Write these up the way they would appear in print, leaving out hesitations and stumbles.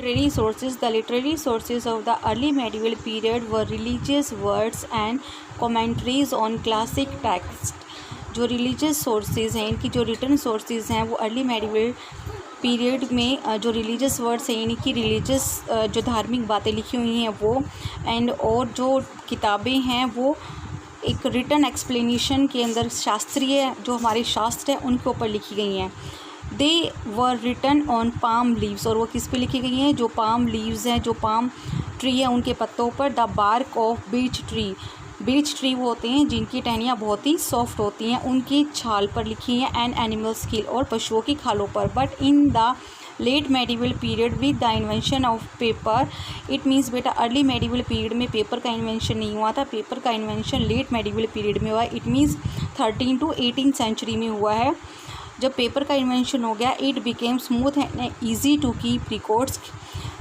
Literary sources. The literary sources of the early medieval period were religious works and commentaries on classic texts. जो religious sources हैं, इनकी जो return sources हैं वो early medieval period में जो religious words हैं यानी कि रिलीजियस जो धार्मिक बातें लिखी हुई हैं वो एंड और जो किताबें हैं वो एक रिटर्न एक्सप्लेनेशन के अंदर शास्त्रीय जो हमारे शास्त्र हैं उनके ऊपर लिखी गई हैं. They were written on palm leaves. और वो किस पे लिखी गई हैं? जो पाम लीव्स हैं, जो पाम ट्री है उनके पत्तों पर. The bark of beech tree. Beech tree वो होते हैं जिनकी टहनियाँ बहुत ही सॉफ्ट होती हैं, उनकी छाल पर लिखी हैं. And animal skill. और पशुओं की खालों पर. But in the late medieval period with the invention of paper, it means बेटा अर्ली मेडिवल पीरियड में पेपर का इन्वेंशन नहीं हुआ था. पेपर का इन्वेंशन लेट मेडिवल पीरियड में हुआ. इट मीन्स 13 to 18 सेंचुरी में हुआ है. जब पेपर का इन्वेंशन हो गया, it became smooth and easy to keep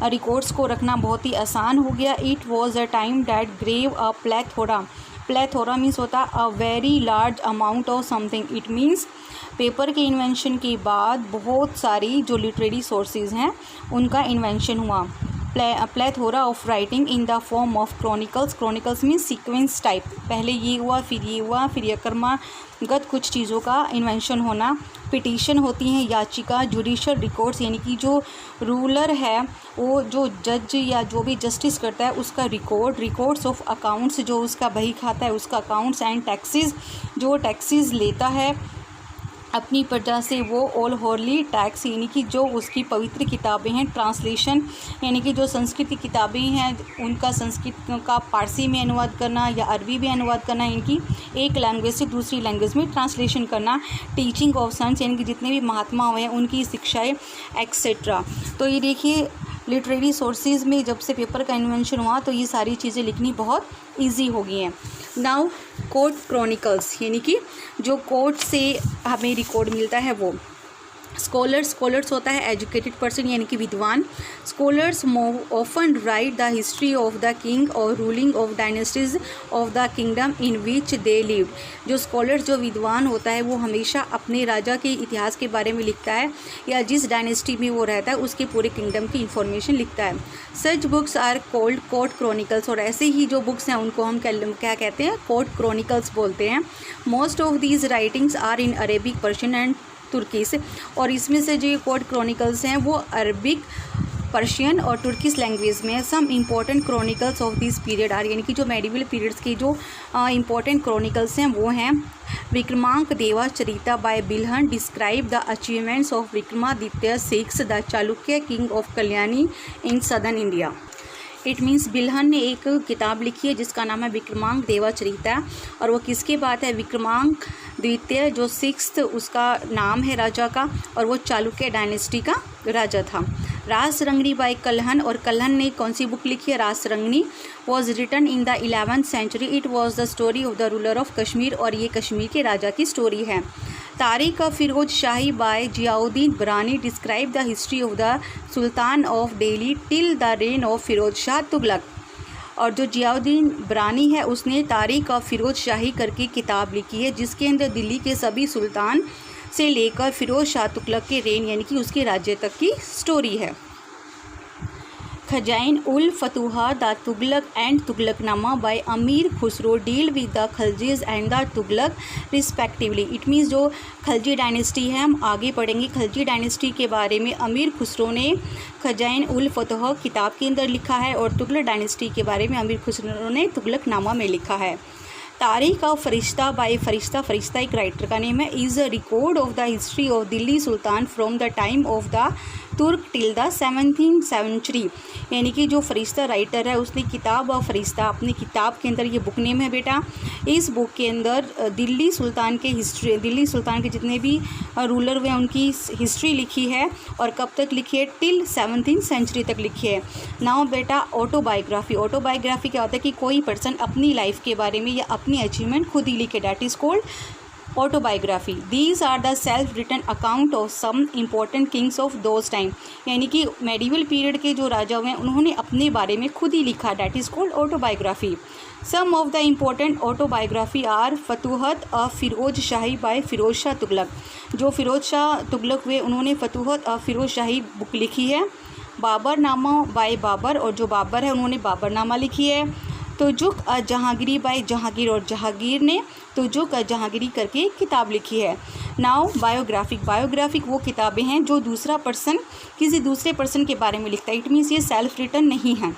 records को रखना बहुत ही आसान हो गया. It was a time that grave a plethora means होता a very large amount of something. It means paper के इन्वेंशन के बाद बहुत सारी जो लिटरेरी सोर्सेज हैं उनका इन्वेंशन हुआ. Plethora of writing in the form of chronicles means sequence type. पहले ये हुआ, फिर ये हुआ, फिर ये क्रमागत कुछ चीज़ों का इन्वेंशन होना. पिटीशन होती हैं याचिका. जुडिशल रिकॉर्ड्स यानी कि जो रूलर है वो जो जज या जो भी जस्टिस करता है उसका रिकॉर्ड्स ऑफ अकाउंट्स जो उसका बही खाता है उसका अकाउंट्स. एंड टैक्सेस जो टैक्सेस लेता है अपनी प्रजा से वो ऑल होली टैक्स यानी कि जो उसकी पवित्र किताबें हैं. ट्रांसलेशन यानी कि जो संस्कृत की किताबें हैं उनका संस्कृत का पारसी में अनुवाद करना या अरबी में अनुवाद करना, इनकी एक लैंग्वेज से दूसरी लैंग्वेज में ट्रांसलेशन करना. टीचिंग ऑफ सन्स यानी कि जितने भी महात्मा हुए हैं उनकी शिक्षाएँ एक्सेट्रा. तो ये देखिए लिटरेरी सोर्सेज में जब से पेपर का इन्वेंशन हुआ तो ये सारी चीज़ें लिखनी बहुत ईजी हो गई हैं. नाउ कोर्ट क्रॉनिकल्स यानी कि जो कोर्ट से हमें रिकॉर्ड मिलता है वो. स्कॉलर्स होता है एजुकेटेड पर्सन यानी कि विद्वान. Scholars often write the history of the king और ruling of dynasties of the kingdom in which they lived. जो स्कॉलर्स जो विद्वान होता है वो हमेशा अपने राजा के इतिहास के बारे में लिखता है या जिस डायनेस्टी में वो रहता है उसके पूरे किंगडम की इन्फॉर्मेशन लिखता है. Such books are called court chronicles. और ऐसे ही जो बुक्स हैं उनको हम क्या कहते हैं? कोर्ट क्रॉनिकल्स बोलते हैं. Most of these writings are in Arabic, Persian and Turkish. और इसमें से जो कोर्ट क्रॉनिकल्स हैं वो अरबिक, पर्शियन और तुर्किश लैंग्वेज में है. Some important chronicles of this period are यानी कि जो मेडिवल पीरियड्स की जो इम्पॉर्टेंट क्रॉनिकल्स हैं वो हैं. Vikramanka Deva Charita by Bilhan describe the achievements of Vikramaditya six the Chalukya king of Kalyani in southern India. It means Bilhan ने एक किताब लिखी है जिसका नाम है विक्रमांक देवाचरिता. और वो किसके बाद है? विक्रमांक द्वितीय जो 6th उसका नाम है राजा का और वो चालुक्य डायनेस्टी का राजा था. रासरंगनी बाय कल्हन. और कल्हन ने कौन सी बुक लिखी है? Rajatarangini. Was written in the 11th century. It was the story of the ruler of Kashmir. और ये कश्मीर के राजा की स्टोरी है. Tarikh of Firoz Shahi by Ziauddin Barani describe the history of the sultan of Delhi till the reign of Firoz Shah Tughlaq. और जो जियाउद्दीन बरानी है उसने तारीख ऑफ फिरोज शाही करके किताब लिखी है जिसके अंदर दिल्ली के सभी सुल्तान से लेकर फिरोज शाह तुगलक के रेन यानी कि उसके राज्य तक की स्टोरी है. Khazain ul Futuh the Tughlaq and Tughlaqnama by Amir Khusro deal with the Khaljis and the Tughlaq respectively. It means जो खलजी डायनेस्टी है हम आगे पढ़ेंगे. खलजी डायनेस्टी के बारे में अमीर खुसरो ने खजाइन उल फतूहा किताब के अंदर लिखा है और तुगलक डायनेस्टी के बारे में अमीर खुसरो ने तुगलकनामा में लिखा है. तारीख ऑफ फरिश्ता बाय फरिश्ता एक राइटर का नेम है. Is a record of the history of Delhi Sultan from the time of the तुर्क टिल द 17th सेंचुरी. यानी कि जो फरिश्ता राइटर है उसने किताब ऑफ फरिश्ता अपनी किताब के अंदर ये बुक नेम है बेटा. इस बुक के अंदर दिल्ली सुल्तान के जितने भी रूलर हुए उनकी हिस्ट्री लिखी है. और कब तक लिखी है? टिल 17th सेंचुरी तक लिखी है. नाउ बेटा ऑटोबायोग्राफी क्या होता है कि कोई पर्सन अपनी लाइफ के बारे में या अपनी अचीवमेंट खुद ही लिखे. That is called autobiography. These are the self written account of some important kings of those time. यानी कि मेडिवल पीरियड के जो राजा हुए हैं उन्होंने अपने बारे में खुद ही लिखा. That is called autobiography. Some of the important autobiography are Futuhat of Firoz Shahi by Firoz Shah Tughlaq. जो फिरोज शाह तुगलक हुए उन्होंने फतूहत ऑफ फिरोज शाही बुक लिखी है. बाबरनामा बाय बाबर, और जो बाबर है उन्होंने बाबरनामा लिखी है। तुजुक जहांगीरी बाय जहांगीर, और जहांगीर ने तुजुक जहांगीरी करके किताब लिखी है। नाउ बायोग्राफिक वो किताबें हैं जो दूसरा पर्सन किसी दूसरे पर्सन के बारे में लिखता है। इट मीन्स ये सेल्फ रिटन नहीं है।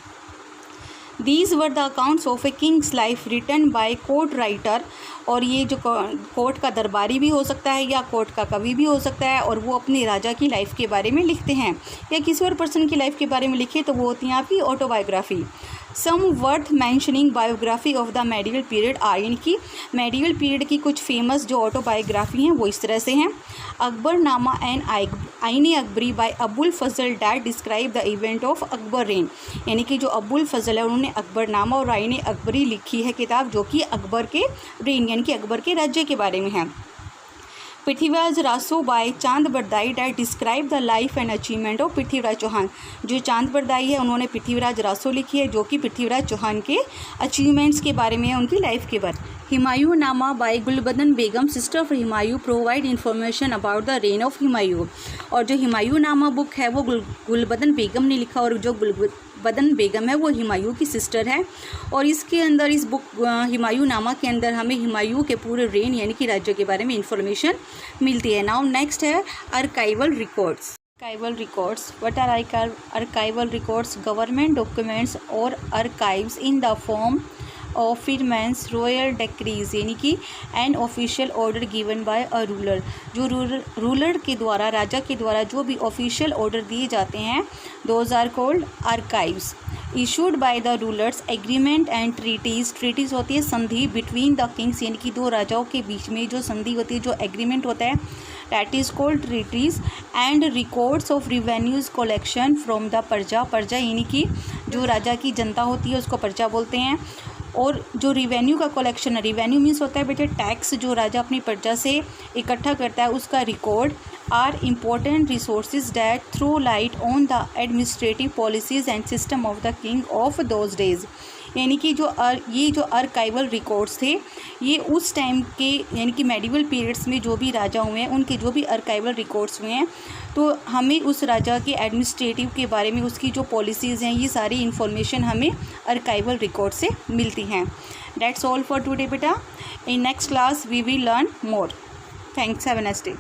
These were the accounts of a king's life written by court writer, और ये जो कोर्ट का दरबारी भी हो सकता है या कोर्ट का कवि भी हो सकता है, और वो अपने राजा की लाइफ के बारे में लिखते हैं या किसी और पर्सन की लाइफ के बारे में लिखे तो वो होती है आपकी autobiography. Some worth mentioning biography of the medieval period are, यानी कि मेडिवल पीरियड की कुछ फेमस जो ऑटोबायोग्राफी हैं वो इस तरह से हैं। Akbarnama and Ain Akbari by Abul Fazal that describe the event of Akbar reign, यानी कि जो अबुल फजल है उन्होंने अकबरनामा और आईन अकबरी लिखी है किताब जो कि अकबर के रेन यानी कि अकबर के राज्य के बारे में है। Prithviraj Raso by Chand Bardai that describe the life and achievement of Prithviraj Chauhan, जो चांद बरदाई है उन्होंने पृथ्वीराज रासो लिखी है जो कि पृथ्वीराज चौहान के अचीवमेंट्स के बारे में है, उनकी लाइफ के बारे में। Humayun Nama by Gulbadan Begum, sister of Humayun, provide information about the reign of Humayun, और जो हुमायूं नामा बुक है वो गुलबदन बेगम ने लिखा, और जो गुलबदन बेगम है वो हुमायूं की सिस्टर है। और इसके अंदर इस बुक हुमायूं नामा के अंदर हमें हुमायूं के पूरे रेन यानी कि राज्य के बारे में इंफॉर्मेशन मिलती है। नाउ नेक्स्ट है archival records. Archival records. What are archival records? Government documents or archives in the form of firmans, royal decrees, यानी कि an official order given by a ruler, जो रूलर के द्वारा राजा के द्वारा जो भी ऑफिशियल ऑर्डर दिए जाते हैं those are called archives. Issued by the rulers, agreement and treaties. treaties होती है संधि between the kings, यानी कि दो राजाओं के बीच में जो संधि होती है, जो एग्रीमेंट होता है that is called treaties. and records of revenues collection from the प्रजा यानी कि जो राजा की जनता होती है उसको प्रजा बोलते हैं। और जो रिवेन्यू का कलेक्शन है, रिवेन्यू मीन्स होता है बेटे टैक्स जो राजा अपनी प्रजा से इकट्ठा करता है उसका record. Are important resources that throw light on the administrative policies and system of the king of those days, यानी कि ये जो आर्काइवल रिकॉर्ड्स थे ये उस टाइम के यानी कि मेडिवल पीरियड्स में जो भी राजा हुए हैं उनके जो भी आर्काइवल रिकॉर्ड्स हुए हैं तो हमें उस राजा के एडमिनिस्ट्रेटिव के बारे में उसकी जो पॉलिसीज़ हैं ये सारी इन्फॉर्मेशन हमें आर्काइवल रिकॉर्ड से मिलती हैं। दैट्स ऑल फॉर टुडे बेटा। In next class we will learn more. Thanks, have a nice day.